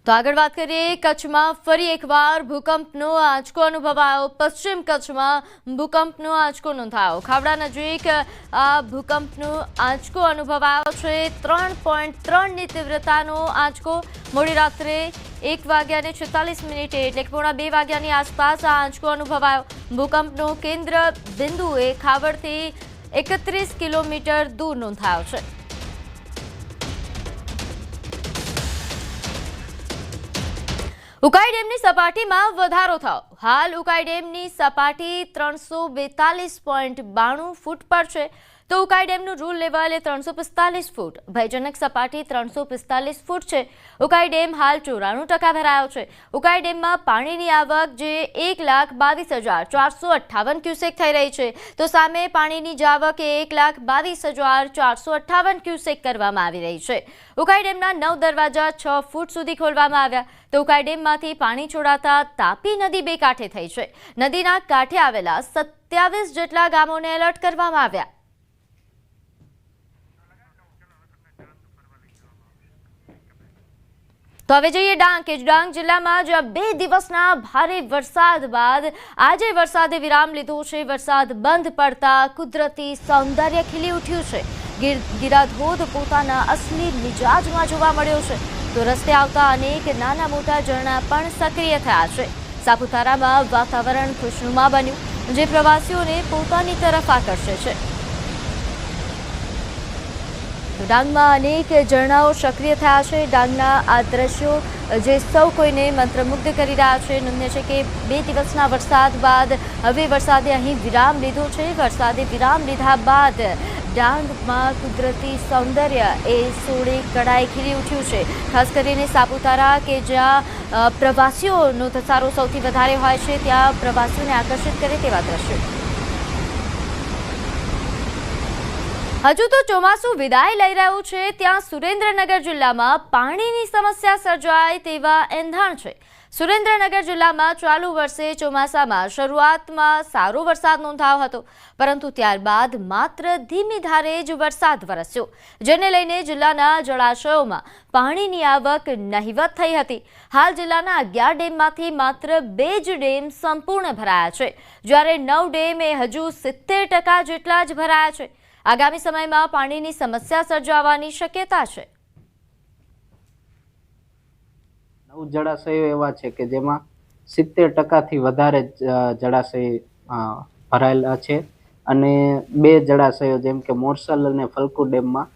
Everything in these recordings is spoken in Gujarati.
તો આગળ વાત કરીએ, કચ્છમાં ફરી એકવાર ભૂકંપનો આંચકો અનુભવાયો। પશ્ચિમ કચ્છમાં ભૂકંપનો આંચકો નોંધાયો। ખાવડા નજીક આ ભૂકંપનો આંચકો અનુભવાયો છે। 3.3ની તીવ્રતાનો આંચકો મોડી રાત્રે 1:46 એટલે કે પોણા 2 વાગ્યાની આસપાસ આ આંચકો અનુભવાયો। ભૂકંપનો કેન્દ્ર બિંદુ એ ખાવડથી 31 કિલોમીટર દૂર નોંધાયો છે। ઉકાઈ ડેમની સપાટીમાં વધારો થયો। હાલ ઉકાઈ ડેમની સપાટી 342.92 ફૂટ પર છે, તો ઉકાઈ ડેમનું રૂલ લેવલ એ 345 ફૂટ, ભયજનક સપાટી 345 ફૂટ છે। ઉકાઈ ડેમ હાલ 94% ભરાયો છે। ઉકાઈ ડેમમાં પાણીની આવક જે 1,22,458 ક્યુસેક થઈ રહી છે, તો સામે પાણીની આવક એ 1,22,458 ક્યુસેક કરવામાં આવી રહી છે। ઉકાઈ ડેમના 9 દરવાજા 6 ફૂટ સુધી ખોલવામાં આવ્યા, તો ઉકાઈ ડેમમાંથી પાણી છોડાતા તાપી નદી બે કાંઠે થઈ છે। નદીના કાંઠે આવેલા 27 જેટલા ગામોને એલર્ટ કરવામાં આવ્યા। તો હવે જઈએ ડાંગ કે ડાંગ જિલ્લામાં જ્યાં 2 દિવસના ભારે વરસાદ બાદ આજે વરસાદે વિરામ લીધો છે। વરસાદ બંધ પડતા કુદરતી સૌંદર્ય ખીલી ઉઠ્યું છે। ગિરાધોધ પોતાના અસલી મિજાજમાં જોવા મળ્યો છે, તો રસ્તે આવતા અનેક નાના મોટા ઝરણા પણ સક્રિય થયા છે। સાપુતારામાં વાતાવરણ ખુશનુમા બન્યું, જે પ્રવાસીઓને પોતાની તરફ આકર્ષે છે। ડાંગમાં અનેક ઝરણાઓ સક્રિય થયા છે। ડાંગના આ દ્રશ્યો જે સૌ કોઈને મંત્રમુગ્ધ કરી રહ્યા છે। નોંધનીય છે કે 2 દિવસના વરસાદ બાદ હવે વરસાદે અહીં વિરામ લીધો છે। વરસાદે વિરામ લીધા બાદ ડાંગમાં કુદરતી સૌંદર્ય એ સોળે કળાએ ખીલી ઉઠ્યું છે। ખાસ કરીને સાપુતારા કે જ્યાં પ્રવાસીઓનો ધસારો સૌથી વધારે હોય છે, ત્યાં પ્રવાસીઓને આકર્ષિત કરે તેવા દ્રશ્યો। હજુ તો ચોમાસું વિદાય લઈ રહ્યું છે, ત્યાં સુરેન્દ્રનગર જિલ્લામાં પાણીની સમસ્યા સર્જાય તેવા એંધાણ છે। સુરેન્દ્રનગર જિલ્લામાં ચાલુ વર્ષે ચોમાસામાં શરૂઆતમાં સારો વરસાદ નોંધાયો હતો, પરંતુ ત્યારબાદ માત્ર ધીમી ધારે જ વરસાદ વરસ્યો, જેને લઈને જિલ્લાના જળાશયોમાં પાણીની આવક નહિવત થઈ હતી। હાલ જિલ્લાના 11 ડેમમાંથી માત્ર 2 જ ડેમ સંપૂર્ણ ભરાયા છે, જ્યારે 9 ડેમ એ હજુ 70% જેટલા જ ભરાયા છે। આગામી સમયમાં પાણીની સમસ્યા સર્જાવાની શક્યતા છે। 9 જળાશયો એવા છે કે જેમાં 70%થી વધારે જળાશય ભરાયેલા છે, અને 2 જળાશયો જેમ કે મોરસલ અને ફલકુ ડેમમાં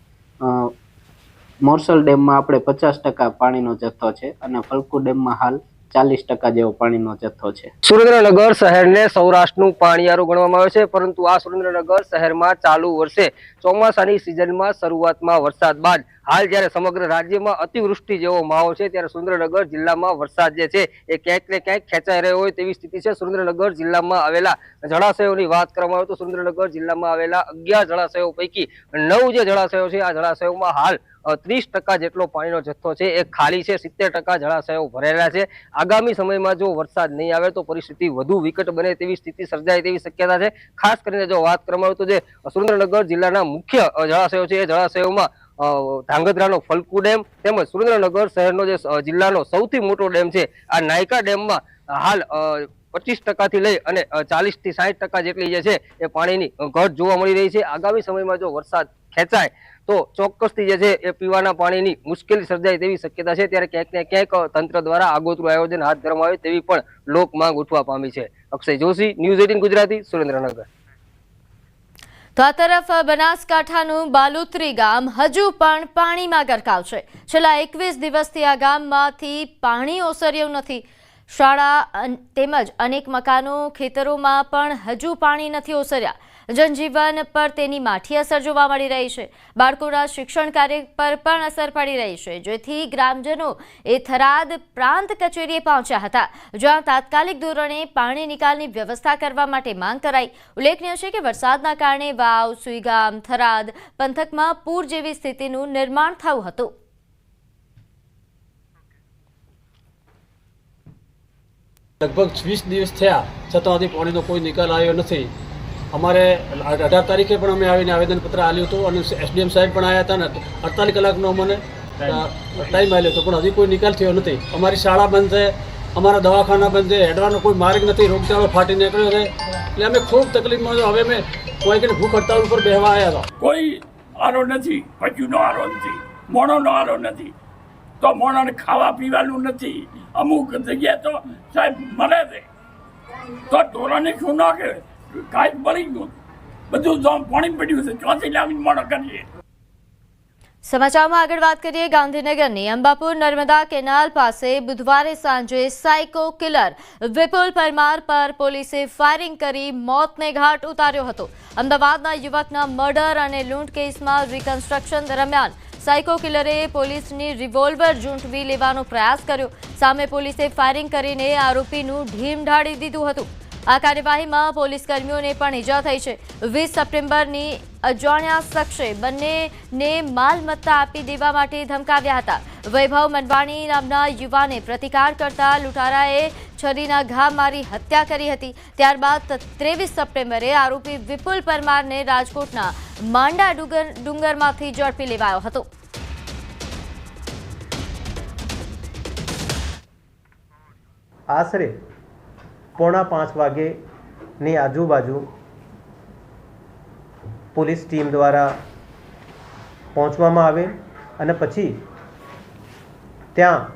મોરસલ ડેમમાં આપણે 50% પાણીનો જથ્થો છે, અને ફલકુ ડેમમાં હાલ 40% જેવો પાણીનો જથ્થો છે। સુરેન્દ્રનગર શહેરને સૌરાષ્ટ્રનું પાણીયારું ગણવામાં આવે છે, પરંતુ આ સુરેન્દ્રનગર શહેરમાં ચાલુ વર્ષે ચોમાસાની સિઝનમાં શરૂઆતમાં વરસાદ બાદ હાલ જ્યારે સમગ્ર રાજ્યમાં અતિવૃષ્ટિ જેવો માહોલ છે, ત્યારે સુરેન્દ્રનગર જિલ્લામાં વરસાદ જે છે એ ક્યાંક ને ક્યાંક ખેંચાઈ રહ્યો હોય તેવી સ્થિતિ છે। સુરેન્દ્રનગર જિલ્લામાં આવેલા જળાશયોની વાત કરવામાં આવે તો સુરેન્દ્રનગર જિલ્લામાં આવેલા 11 જળાશયો પૈકી 9 જે જળાશયો છે, આ જળાશયોમાં હાલ 30% જેટલો પાણીનો જથ્થો છે એ ખાલી છે। 70% જળાશયો ભરેલા છે। આગામી સમયમાં જો વરસાદ નહીં આવે તો પરિસ્થિતિ વધુ વિકટ બને તેવી સ્થિતિ સર્જાય તેવી શક્યતા છે। ખાસ કરીને જો વાત કરવામાં આવે તો જે સુરેન્દ્રનગર જિલ્લાના મુખ્ય જળાશયો છે, એ જળાશયોમાં ધાંગધ્રાનો ફલકુ ડેમ તેમજ સુરેન્દ્રનગર શહેરનો જે જિલ્લાનો સૌથી મોટો ડેમ છે, આ નાયકા ડેમમાં હાલ 25% થી લઈ અને 40 થી 60% જેટલી જે છે એ પાણીની ઘટ જોવા મળી રહી છે। આગામી સમયમાં જો વરસાદ ખેંચાય તો ચોક્કસથી જે છે એ પીવાના પાણીની મુશ્કેલી સર્જાય તેવી શક્યતા છે। ત્યારે ક્યાંક ને ક્યાંક તંત્ર દ્વારા આગોતરું આયોજન હાથ ધરવામાં આવે તેવી પણ લોક માંગ ઉઠવા પામી છે। અક્ષય જોશી, ન્યૂઝ 18 ગુજરાતી, સુરેન્દ્રનગર। તો આ તરફ બનાસકાંઠાનું બાલુત્રી ગામ હજુ પણ પાણીમાં ગરકાવ છે। છેલ્લા 21 દિવસથી આ ગામમાંથી પાણી ઓસર્યું નથી। શાળા તેમજ અનેક મકાનો, ખેતરોમાં પણ હજુ પાણી નથી ઓસર્યા। જનજીવન પર તેની માઠી અસર જોવા મળી રહી છે। બાળકોના શિક્ષણ કાર્ય પર પણ અસર પડી રહી છે, જેથી ગ્રામજનો એ થરાદ પ્રાંત કચેરીએ પહોંચ્યા હતા, જ્યાં તાત્કાલિક ધોરણે પાણી નિકાલની વ્યવસ્થા કરવા માટે માંગ કરાઈ। ઉલ્લેખનીય છે કે વરસાદના કારણે વાવ, સુઈગામ, થરાદ પંથકમાં પૂર જેવી સ્થિતિનું નિર્માણ થયું હતું। લગભગ 20 દિવસ થયા છતાં હજી પાણીનો કોઈ નિકાલ આવ્યો નથી। અમારે 18 તારીખે પણ અમે આવીને આવેદનપત્ર આપ્યું હતું, અને એસડીએમ સાહેબ પણ આવ્યા હતા, અને 48 કલાકનો અમને ટાઈમ આવ્યો હતો, પણ હજી કોઈ નિકાલ થયો નથી. અમારી શાળા બંધ છે, અમારા દવાખાના બંધ છે, હેડવાનો કોઈ માર્ગ નથી, રોગચાળો ફાટી નીકળ્યો છે. એટલે અમે ખૂબ તકલીફમાં છો. હવે અમે કોઈ કે ભૂખ હડતાળ ઉપર બેસવા આવ્યા હતા. કોઈ આરો નથી, પશુનો આરો નથી, મોણોનો આરો નથી, તો મોણોને ખાવા પીવાનું નથી. અમુક જગ્યાએ તો સાહેબ મળે છે તો ઢોરાને શું નાખે, કાંઈ મળી ગયું, બધું પાણી પડ્યું છે, ચોથી લાવીને મોણો કરીએ. સમાચારમાં આગળ વાત કરીએ ગાંધીનગરની અંબાપુર નર્મદા કેનાલ પાસે બુધવારે સાંજે સાયકો કિલર વિપુલ પરમાર પર પોલીસે ફાયરિંગ કરી મોતને ઘાટ ઉતાર્યો હતો. અમદાવાદના યુવકના મર્ડર અને લૂંટ કેસમાં રિકન્સ્ટ્રક્શન દરમિયાન સાયકો કિલરે પોલીસની રિવોલ્વર ઝૂંટવી લેવાનો પ્રયાસ કર્યો. સામે પોલીસે ફાયરિંગ કરીને આરોપીનું ઢીમ ઢાળી દીધું હતું. આ કાર્યવાહીમાં પોલીસ કર્મીઓને પણ ઈજા થઈ છે. 20 સપ્ટેમ્બરની અજાણ્યા શખ્સે બંનેને માલમત્તા આપી દેવા માટે ધમકાવ્યા હતા. વૈભવ મનવાણી નામના યુવાને પ્રતિકાર કરતા લૂંટારાએ છરીના ઘા મારી હત્યા કરી હતી. ત્યારબાદ 23 સપ્ટેમ્બરે આરોપી વિપુલ પરમારને રાજકોટના માંડા ડુંગરમાંથી ઝડપી લેવાયો હતો. આશરે 4:45 વાગ્યેની આજુબાજુ પોલીસ ટીમ દ્વારા પહોંચવામાં આવે અને પછી ત્યાં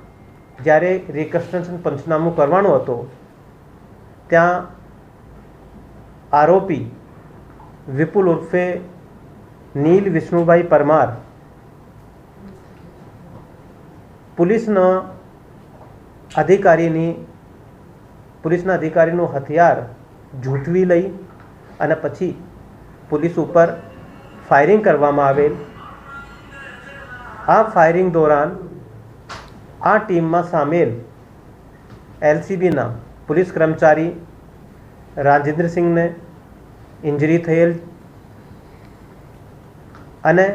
જ્યારે રિકન્સ્ટ્રક્શન પંચનામું કરવાનું હતો ત્યાં આરોપી વિપુલ ઉર્ફે નીલ વિષ્ણુભાઈ પરમાર પોલીસના અધિકારીનું હથિયાર ઝૂંટવી લઈ અને પછી પોલીસ ઉપર ફાયરિંગ કરવામાં આવેલ. આ ફાયરિંગ દોરાન આ ટીમમાં સામેલ એલસીબીના પોલીસ કર્મચારી રાજેન્દ્રસિંહને ઇન્જરી થયેલ અને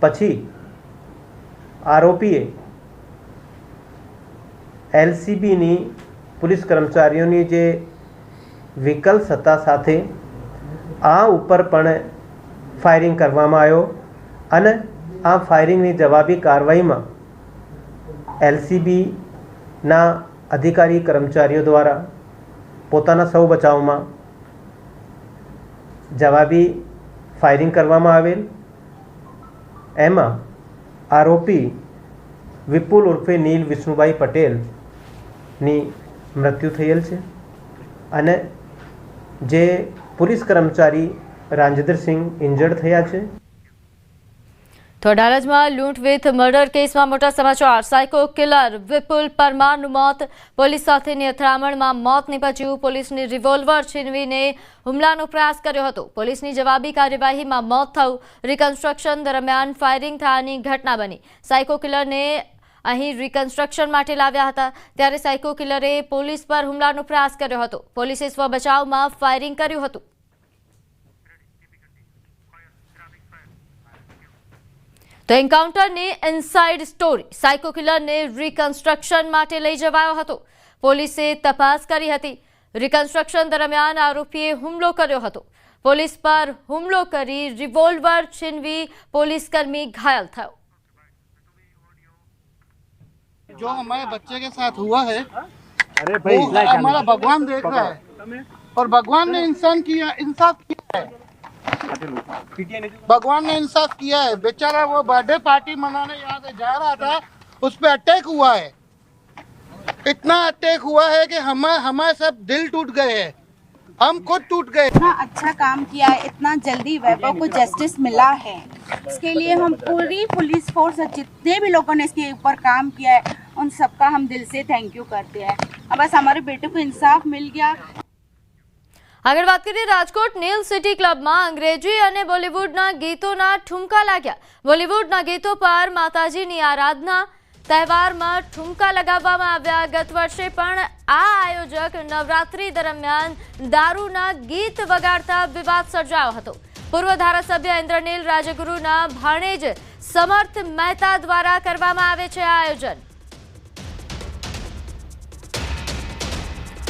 પછી આરોપીએ એલસીબીની પોલીસ કર્મચારીઓની જે વ્હીકલ્સ હતા સાથે આ ઉપર પણ ફાયરિંગ કરવામાં આવ્યો અને આ ફાયરિંગની જવાબી કાર્યવાહીમાં એલસીબીના અધિકારી કર્મચારીઓ દ્વારા પોતાના સૌ બચાવમાં જવાબી ફાયરિંગ કરવામાં આવેલ. એમાં આરોપી વિપુલ ઉર્ફે નીલ વિષ્ણુભાઈ પટેલની મૃત્યુ થયેલ છે અને જે પોલીસ કર્મચારી રાજેન્દ્રસિંહ ઇન્જર્ડ થયા છે. તો અડાલજમાં લૂંટ વિથ મર્ડર કેસમાં મોટા સમાચાર. સાયકો કિલર વિપુલ પરમારનું મોત. પોલીસ સાથેની અથડામણમાં મોત નીપજ્યું. પોલીસની રિવોલ્વર છીનવીને હુમલાનો પ્રયાસ કર્યો હતો. પોલીસની જવાબી કાર્યવાહીમાં મોત થયું. રિકન્સ્ટ્રક્શન દરમિયાન ફાયરિંગ થયાની ઘટના બની. સાયકો કિલરને અહીં રિકન્સ્ટ્રક્શન માટે લાવ્યા હતા ત્યારે સાયકો કિલરે પોલીસ પર હુમલાનો પ્રયાસ કર્યો હતો. પોલીસે સ્વ બચાવમાં ફાયરિંગ કર્યું હતું. તો એન્કાઉન્ટરની ઇનસાઇડ સ્ટોરી. સાયકો કિલરને રિકન્સ્ટ્રક્શન માટે લઈ જવાયો હતો. પોલીસે તપાસ કરી હતી. રિકન્સ્ટ્રક્શન દરમિયાન આરોપીએ હુમલો કર્યો હતો. પોલીસ પર હુમલો કરી રિવોલ્વર છીનવી પોલીસકર્મી ઘાयल થયો. जो हमारे बच्चे के साथ हुआ है वो हमारा भगवान देख रहा है और भगवान ने इंसाफ किया है. भगवान ने इंसाफ किया है. बेचारा वो बर्थडे पार्टी मनाने यहाँ से जा रहा था, उस पर अटैक हुआ है. इतना अटैक हुआ है कि हमारे सब दिल टूट गए हैं, हम खुद टूट गए. इतना अच्छा काम किया है, इतना जल्दी वैभव को जस्टिस मिला है, इसके लिए हम पूरी पुलिस फोर्स जितने भी लोगों ने इसके ऊपर काम किया है उन सबका हम दिल से थैंक यू करते हैं. अब बस हमारे बेटे को इंसाफ मिल गया. આગળ વાત કરીએ રાજકોટ નેલ સિટી ક્લબમાં અંગ્રેજી અને બોલિવૂડના ગીતોના ઠુમકા લાગ્યા. બોલિવૂડના ગીતો પર માતાજીની આરાધના તહેવારમાં ઠુમકા લગાવવામાં આવ્યા. ગત વર્ષે પણ આ આયોજક નવરાત્રી દરમિયાન દારૂના ગીત વગાડતા વિવાદ સર્જાયો હતો. પૂર્વ ધારાસભ્ય ઇન્દ્રનીલ રાજગુરુના ભાણેજ સમર્થ મહેતા દ્વારા કરવામાં આવે છે આ આયોજન.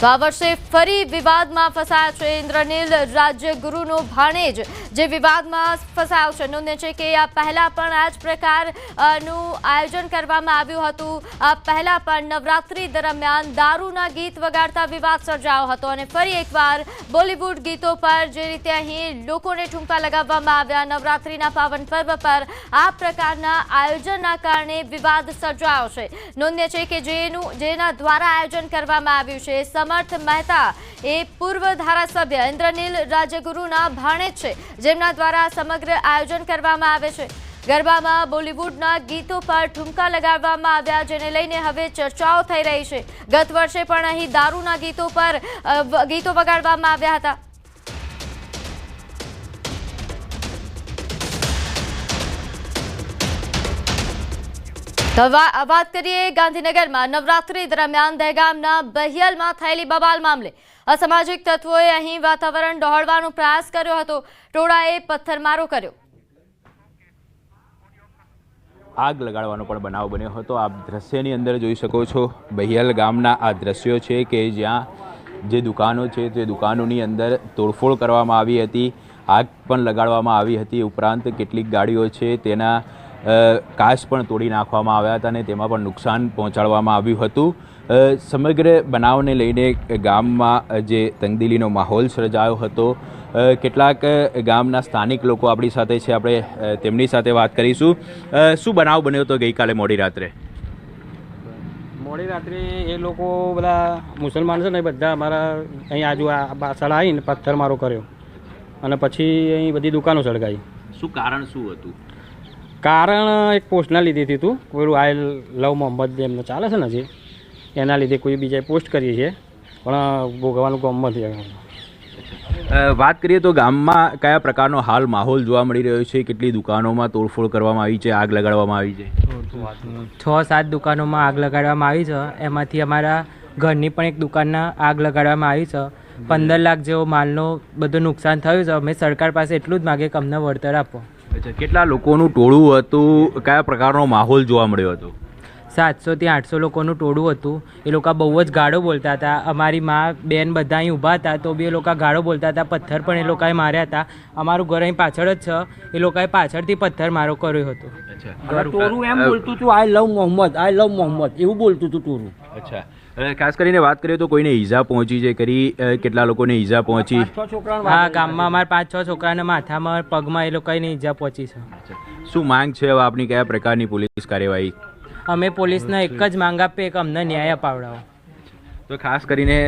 તો આ વર્ષે ફરી વિવાદમાં ફસાયા છે ઇન્દ્રનીલ રાજ્યગુરુનો ભાણેજ, જે વિવાદમાં ફસાયો છે. નોંધે છે કે આ પહેલા પણ આ જ પ્રકારનું આયોજન કરવામાં આવ્યું હતું. આ પહેલા પણ નવરાત્રી દરમિયાન દારૂના ગીત વગાડતા વિવાદ સર્જાયો હતો અને ફરી એકવાર બોલિવૂડ ગીતો પર જે રીતે અહીં લોકોને ઠુમકા લગાવવામાં આવ્યા નવરાત્રીના પાવન પર્વ પર, આ પ્રકારના આયોજનના કારણે વિવાદ સર્જાયો છે. નોંધ્ય છે કે જેના દ્વારા આયોજન કરવામાં આવ્યું છે સમર્થ મહેતા એ પૂર્વ ધારાસભ્ય ઇન્દ્રનીલ રાજ્યગુરુના ભાણેજ છે, જેમના દ્વારા સમગ્ર આયોજન કરવામાં આવે છે. ગરબામાં બોલિવૂડના ગીતો પર ઠુમકા લગાવવામાં આવ્યા, જેને લઈને હવે ચર્ચાઓ થઈ રહી છે. ગત વર્ષે પણ અહીં દારૂના ગીતો પર ગીતો વગાડવામાં આવ્યા હતા. તો વાત કરીએ ગાંધીનગરમાં નવરાત્રી દરમિયાન દહેગામના બહિયલમાં થયેલી બબાલ મામલે. અસામાજિક તત્વોએ અહીં વાતાવરણ ડહોળવાનો પ્રયાસ કર્યો હતો. ટોળાએ પથ્થરમારો કર્યો. આગ લગાડવાનો પણ બનાવ બન્યો હતો. આપ દ્રશ્યની અંદર જોઈ શકો છો, બહિયલ ગામના આ દ્રશ્યો છે કે જ્યાં જે દુકાનો છે તે દુકાનોની અંદર તોડફોડ કરવામાં આવી હતી, આગ પણ લગાડવામાં આવી હતી. ઉપરાંત કેટલીક ગાડીઓ છે તેના કાચ પણ તોડી નાખવામાં આવ્યા હતા અને તેમાં પણ નુકસાન પહોંચાડવામાં આવ્યું હતું. સમગ્ર બનાવને લઈને ગામમાં જે તંગદિલીનો માહોલ સર્જાયો હતો. કેટલાક ગામના સ્થાનિક લોકો આપણી સાથે છે, આપણે તેમની સાથે વાત કરીશું. શું બનાવ બન્યો હતો ગઈકાલે મોડી રાત્રે? મોડી રાત્રે એ લોકો બધા મુસલમાન છે ને બધા અમારા અહીં આજુ બાસળ આવીને પથ્થરમારો કર્યો અને પછી અહીં બધી દુકાનો સળગાવી. શું કારણ શું હતું? કારણ એક પોસ્ટના લીધે હતું, પેલું આઈ લવ મોહમ્મદ એમને ચાલે છે ને જે એના લીધે કોઈ બીજાએ પોસ્ટ કરી છે, પણ ભોગવાનું ગામમાં નથી. વાત કરીએ તો ગામમાં કયા પ્રકારનો હાલ માહોલ જોવા મળી રહ્યો છે? કેટલી દુકાનોમાં તોડફોડ કરવામાં આવી છે, આગ લગાડવામાં આવી છે? 6-7 દુકાનોમાં આગ લગાડવામાં આવી છે. એમાંથી અમારા ઘરની પણ એક દુકાનના આગ લગાડવામાં આવી છે. 15 લાખ જેવો માલનો બધું નુકસાન થયું છે. અમે સરકાર પાસે એટલું જ માગે કે અમને વળતર આપો. અચ્છા, કેટલા લોકોનું ટોળું હતું? કયા પ્રકારનો માહોલ જોવા મળ્યો હતો? 700 થી 800 લોકોનું ટોળું હતું. એ લોકો બહુ જ ગાળો બોલતા હતા. અમારી મા બેન બધા અહીં ઊભા હતા તો બી એ લોકો ગાળો બોલતા હતા. પથ્થર પણ એ લોકોએ માર્યા હતા. અમારું ઘર અહીં પાછળ જ છે. એ લોકોએ પાછળથી પથ્થર મારો કર્યો હતો. ટોરું એમ બોલતું હતું આઈ લવ મોહમ્મદ, આઈ લવ મોહમ્મદ એવું બોલતું હતું ટોરું. અચ્છા, ખાસ કરીને વાત કરીએ તો કોઈને ઈજા પહોંચી છે કરી? કેટલા લોકોને ઈજા પહોંચી? હા, ગામમાં અમારા 5-6 છોકરાના માથામાં પગમાં એ લોકોને ઈજા પહોંચી છે. શું માંગ છે હવે આપની? કયા પ્રકારની પોલીસ કાર્યવાહી? અમે પોલીસને એક જ માંગ આપીએ કે અમને ન્યાય અપાવડાવો. તો ખાસ કરીને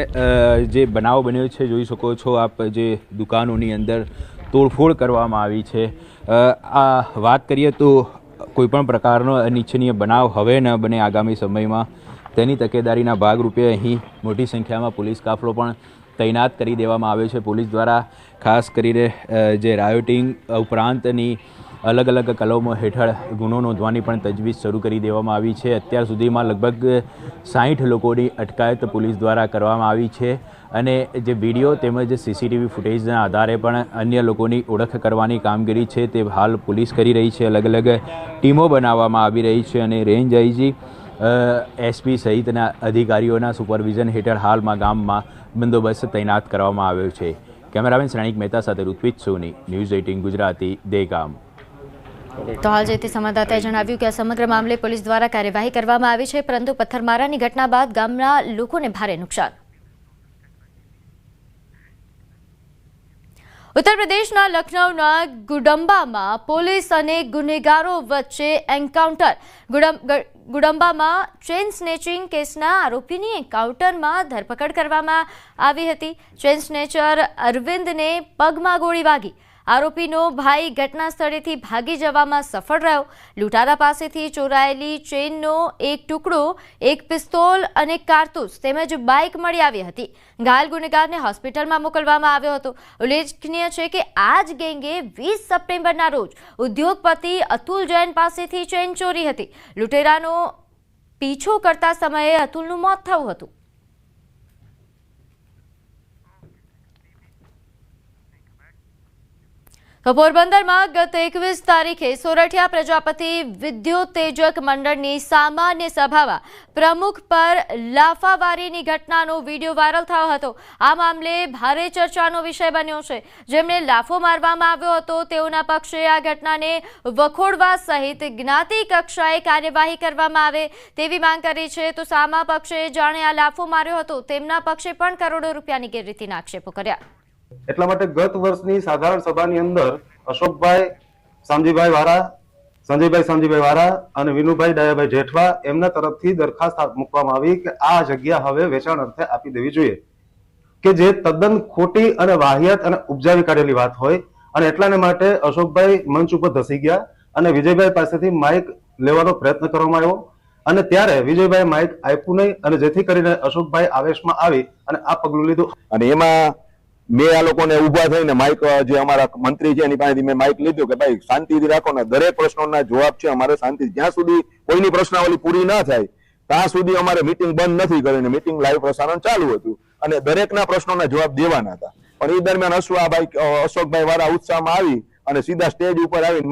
જે બનાવ બન્યો છે જોઈ શકો છો આપ, જે દુકાનોની અંદર તોડફોડ કરવામાં આવી છે. આ વાત કરીએ તો કોઈપણ પ્રકારનો અનિચ્છનીય બનાવ હવે ન બને આગામી સમયમાં, તેની તકેદારીના ભાગરૂપે અહીં મોટી સંખ્યામાં પોલીસ કાફલો પણ તૈનાત કરી દેવામાં આવ્યો છે. પોલીસ દ્વારા ખાસ કરીને જે રાયોટિંગ ઉપરાંતની અલગ અલગ કલમો હેઠળ ગુનો નોંધવાની પણ તજવીજ શરૂ કરી દેવામાં આવી છે. અત્યાર સુધીમાં લગભગ 60 લોકોની અટકાયત પોલીસ દ્વારા કરવામાં આવી છે અને જે વિડીયો તેમજ CCTV ફૂટેજના આધારે પણ અન્ય લોકોની ઓળખ કરવાની કામગીરી છે તે હાલ પોલીસ કરી રહી છે. અલગ અલગ ટીમો બનાવવામાં આવી રહી છે અને રેન્જ આઈજી SP સહિતના અધિકારીઓના સુપરવિઝન હેઠળ હાલમાં ગામમાં બંદોબસ્ત તૈનાત કરવામાં આવ્યો છે. કેમેરામેન શ્રેણિક મહેતા સાથે ઋત્વિજ સોની, ન્યૂઝ 18 ગુજરાતી, દહેગામ. તો હાલ જે તે સંવાદદાતાએ જણાવ્યું કે આ સમગ્ર મામલે પોલીસ દ્વારા કાર્યવાહી કરવામાં આવી છે, પરંતુ પથ્થરમારાની ઘટના બાદ ગામના લોકોને ભારે નુકસાન. ઉત્તર પ્રદેશના લખનૌના ગુડમ્બામાં પોલીસ અને ગુનેગારો વચ્ચે એન્કાઉન્ટર. ગુડમ્બામાં ચેઇન સ્નેચિંગ કેસના આરોપીની એન્કાઉન્ટરમાં ધરપકડ કરવામાં આવી હતી. ચેઇન સ્નેચર અરવિંદને પગમાં ગોળી વાગી. આરોપીનો ભાઈ ઘટના સ્થળેથી ભાગી જવામાં સફળ રહ્યો. લૂંટારા પાસેથી ચોરાયેલી ચેઇનનો એક ટુકડો, એક પિસ્તોલ અને કારતૂસ તેમજ બાઇક મળી આવી હતી. ઘાયલ ગુનેગારને હોસ્પિટલમાં મોકલવામાં આવ્યો હતો. ઉલ્લેખનીય છે કે આ જ ગેંગે 20 સપ્ટેમ્બરના રોજ ઉદ્યોગપતિ અતુલ જૈન પાસેથી ચેઇન ચોરી હતી. લૂંટેરાનો પીછો કરતા સમયે અતુલનું મોત થયું હતું. તો પોરબંદરમાં ગત 21 તારીખે સોરઠિયા પ્રજાપતિ વિદ્યુતેજક મંડળની સામાન્ય સભામાં પ્રમુખ પર લાફાવારીની ઘટનાનો વિડીયો વાયરલ થયો હતો. આ મામલે ભારે ચર્ચાનો વિષય બન્યો છે. જેમને લાફો મારવામાં આવ્યો હતો તેઓના પક્ષે આ ઘટનાને વખોડવા સહિત જ્ઞાતિ કક્ષાએ કાર્યવાહી કરવામાં આવે તેવી માંગ કરી છે. તો સામા પક્ષે જાણે આ લાફો માર્યો હતો તેમના પક્ષે પણ કરોડો રૂપિયાની ગેરરીતિના આક્ષેપો કર્યા. એટલા માટે ગત વર્ષની સાધારણ સભાની અંદર અશોકભાઈ શામજીભાઈ વારા, સંજયભાઈ શામજીભાઈ વારા અને વિનુભાઈ ડાયાભાઈ જેઠવા એમના તરફથી દરખાસ્ત મૂકવામાં આવી કે આ જગ્યા હવે વેચાણ અર્થે આપી દેવી જોઈએ, કે જે તદ્દન ખોટી અને વાહિયાત અને ઉપજાવી કાઢેલી વાત હોય. અને એટલાને માટે અશોકભાઈ મંચ ઉપર ધસી ગયા અને વિજયભાઈ પાસેથી માઇક લેવાનો પ્રયત્ન કરવામાં આવ્યો અને ત્યારે વિજયભાઈ માઇક આપ્યું નહીં અને જેથી કરીને અશોકભાઈ આવેશમાં આવી અને આ પગલું લીધું. અને એમાં મેં આ લોકોને ઉભા થઈને માઇક, જે અમારા મંત્રી છે એની પાસેથી મેં માઇક લીધું કે ભાઈ શાંતિથી રાખો ને, દરેક પ્રશ્નોના જવાબ છે અમારે શાંતિ, જ્યાં સુધી કોઈની પ્રશ્નાવલી પૂરી ના થાય ત્યાં સુધી અમારે મીટિંગ બંધ નથી કરીને મીટિંગ લાઈવ પ્રસારણ ચાલુ હતું અને દરેકના પ્રશ્નોના જવાબ દેવાના હતા. પણ એ દરમિયાન અશોકભાઈ વાળા ઉત્સાહમાં આવી અને સીધા સ્ટેજ ઉપર આવીને